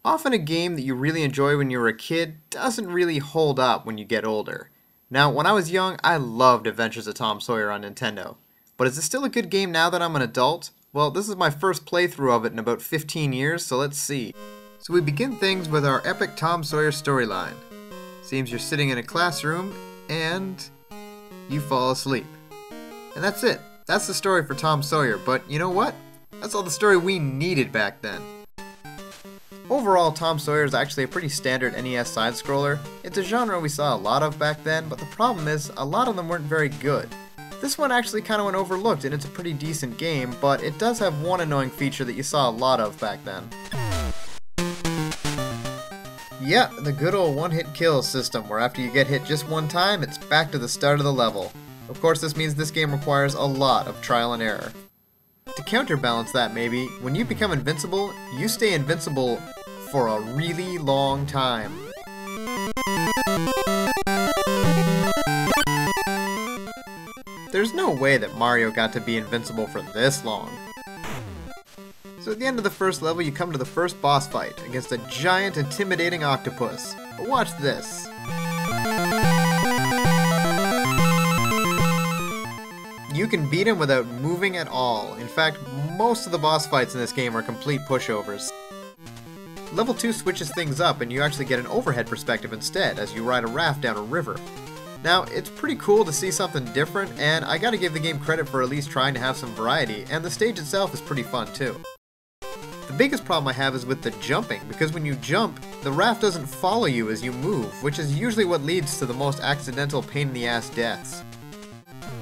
Often a game that you really enjoy when you were a kid doesn't really hold up when you get older. Now, when I was young, I loved Adventures of Tom Sawyer on Nintendo. But is it still a good game now that I'm an adult? Well, this is my first playthrough of it in about 15 years, so let's see. So we begin things with our epic Tom Sawyer storyline. Seems you're sitting in a classroom, and you fall asleep. And that's it. That's the story for Tom Sawyer, but you know what? That's all the story we needed back then. Overall, Tom Sawyer is actually a pretty standard NES side-scroller. It's a genre we saw a lot of back then, but the problem is, a lot of them weren't very good. This one actually kind of went overlooked, and it's a pretty decent game, but it does have one annoying feature that you saw a lot of back then. Yeah, the good old one-hit kill system, where after you get hit just one time, it's back to the start of the level. Of course, this means this game requires a lot of trial and error. To counterbalance that maybe, when you become invincible, you stay invincible for a really long time. There's no way that Mario got to be invincible for this long. So at the end of the first level, you come to the first boss fight against a giant, intimidating octopus. But watch this. You can beat him without moving at all. In fact, most of the boss fights in this game are complete pushovers. Level 2 switches things up and you actually get an overhead perspective instead as you ride a raft down a river. Now, it's pretty cool to see something different, and I gotta give the game credit for at least trying to have some variety, and the stage itself is pretty fun too. The biggest problem I have is with the jumping, because when you jump, the raft doesn't follow you as you move, which is usually what leads to the most accidental pain-in-the-ass deaths.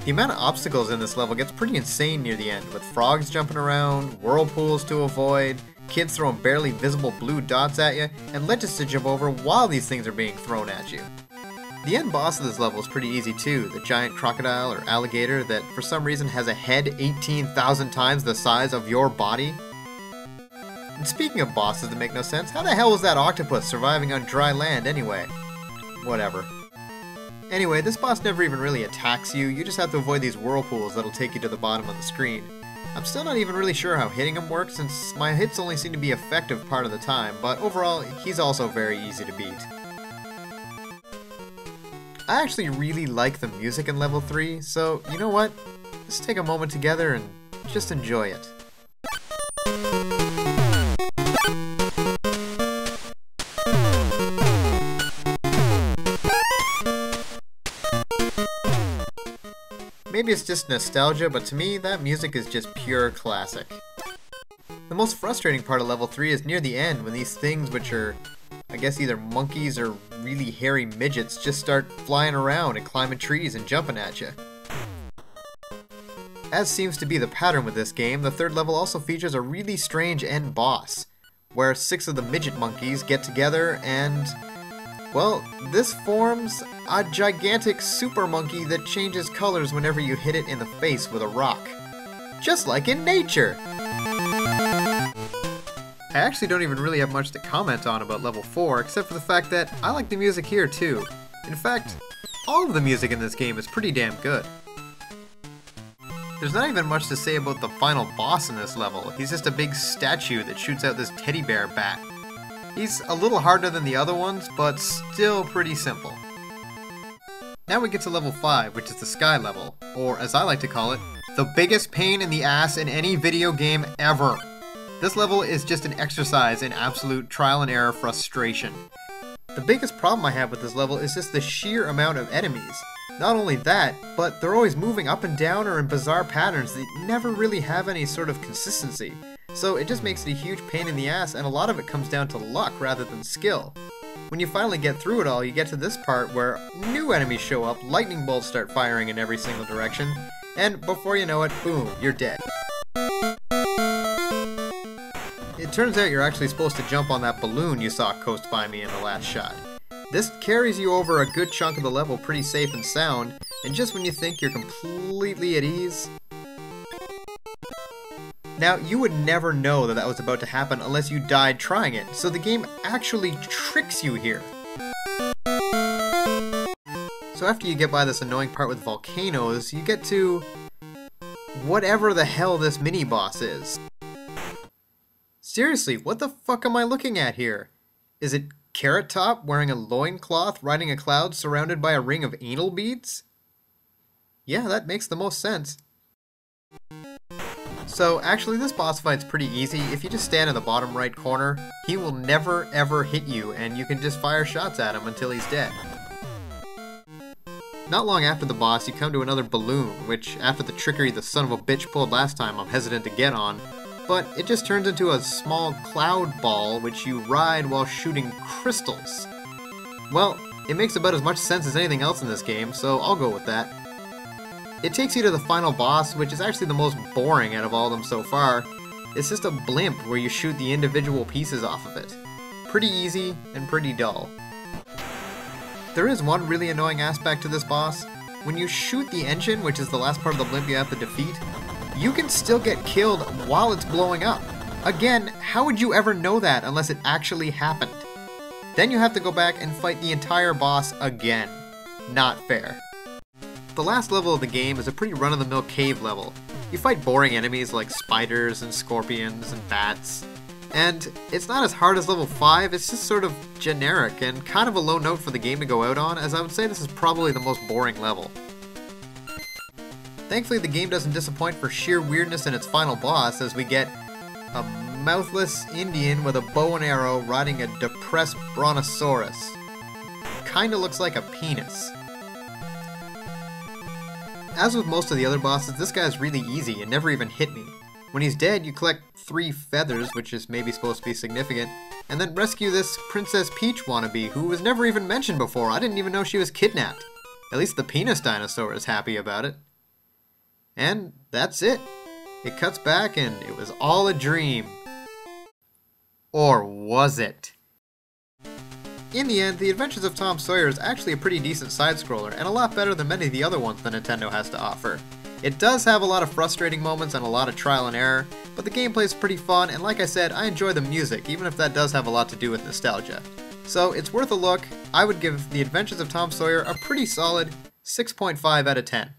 The amount of obstacles in this level gets pretty insane near the end, with frogs jumping around, whirlpools to avoid, kids throwing barely visible blue dots at you, and ledges to jump over while these things are being thrown at you. The end boss of this level is pretty easy too, the giant crocodile or alligator that for some reason has a head 18,000 times the size of your body. And speaking of bosses that make no sense, how the hell was that octopus surviving on dry land anyway? Whatever. Anyway, this boss never even really attacks you, you just have to avoid these whirlpools that'll take you to the bottom of the screen. I'm still not even really sure how hitting him works since my hits only seem to be effective part of the time, but overall, he's also very easy to beat. I actually really like the music in level 3, so you know what? Let's take a moment together and just enjoy it. Maybe it's just nostalgia, but to me, that music is just pure classic. The most frustrating part of level 3 is near the end, when these things, which are, I guess, either monkeys or really hairy midgets, just start flying around and climbing trees and jumping at you. As seems to be the pattern with this game, the third level also features a really strange end boss, where 6 of the midget monkeys get together and, well, this forms a gigantic super monkey that changes colors whenever you hit it in the face with a rock. Just like in nature! I actually don't even really have much to comment on about level 4, except for the fact that I like the music here too. In fact, all of the music in this game is pretty damn good. There's not even much to say about the final boss in this level. He's just a big statue that shoots out this teddy bear bat. He's a little harder than the other ones, but still pretty simple. Now we get to level 5, which is the sky level, or as I like to call it, the biggest pain in the ass in any video game ever. This level is just an exercise in absolute trial and error frustration. The biggest problem I have with this level is just the sheer amount of enemies. Not only that, but they're always moving up and down or in bizarre patterns that never really have any sort of consistency. So it just makes it a huge pain in the ass, and a lot of it comes down to luck rather than skill. When you finally get through it all, you get to this part where new enemies show up, lightning bolts start firing in every single direction, and before you know it, boom, you're dead. It turns out you're actually supposed to jump on that balloon you saw coast by me in the last shot. This carries you over a good chunk of the level pretty safe and sound, and just when you think you're completely at ease... Now, you would never know that that was about to happen unless you died trying it, so the game actually tricks you here. So after you get by this annoying part with volcanoes, you get to whatever the hell this mini-boss is. Seriously, what the fuck am I looking at here? Is it Carrot Top wearing a loincloth riding a cloud surrounded by a ring of anal beads? Yeah, that makes the most sense. So actually this boss fight's pretty easy. If you just stand in the bottom right corner, he will never ever hit you and you can just fire shots at him until he's dead. Not long after the boss, you come to another balloon, which after the trickery the son of a bitch pulled last time I'm hesitant to get on, but it just turns into a small cloud ball which you ride while shooting crystals. Well, it makes about as much sense as anything else in this game, so I'll go with that. It takes you to the final boss, which is actually the most boring out of all of them so far. It's just a blimp where you shoot the individual pieces off of it. Pretty easy and pretty dull. There is one really annoying aspect to this boss. When you shoot the engine, which is the last part of the blimp you have to defeat, you can still get killed while it's blowing up. Again, how would you ever know that unless it actually happened? Then you have to go back and fight the entire boss again. Not fair. The last level of the game is a pretty run-of-the-mill cave level. You fight boring enemies like spiders and scorpions and bats. And it's not as hard as level 5, it's just sort of generic and kind of a low note for the game to go out on, as I would say this is probably the most boring level. Thankfully the game doesn't disappoint for sheer weirdness in its final boss, as we get a mouthless Indian with a bow and arrow riding a depressed brontosaurus. Kinda looks like a penis. As with most of the other bosses, this guy's really easy and never even hit me. When he's dead, you collect 3 feathers, which is maybe supposed to be significant, and then rescue this Princess Peach wannabe who was never even mentioned before. I didn't even know she was kidnapped. At least the penis dinosaur is happy about it. And that's it. It cuts back and it was all a dream. Or was it? In the end, The Adventures of Tom Sawyer is actually a pretty decent side-scroller, and a lot better than many of the other ones that Nintendo has to offer. It does have a lot of frustrating moments and a lot of trial and error, but the gameplay is pretty fun, and like I said, I enjoy the music, even if that does have a lot to do with nostalgia. So it's worth a look. I would give The Adventures of Tom Sawyer a pretty solid 6.5 out of 10.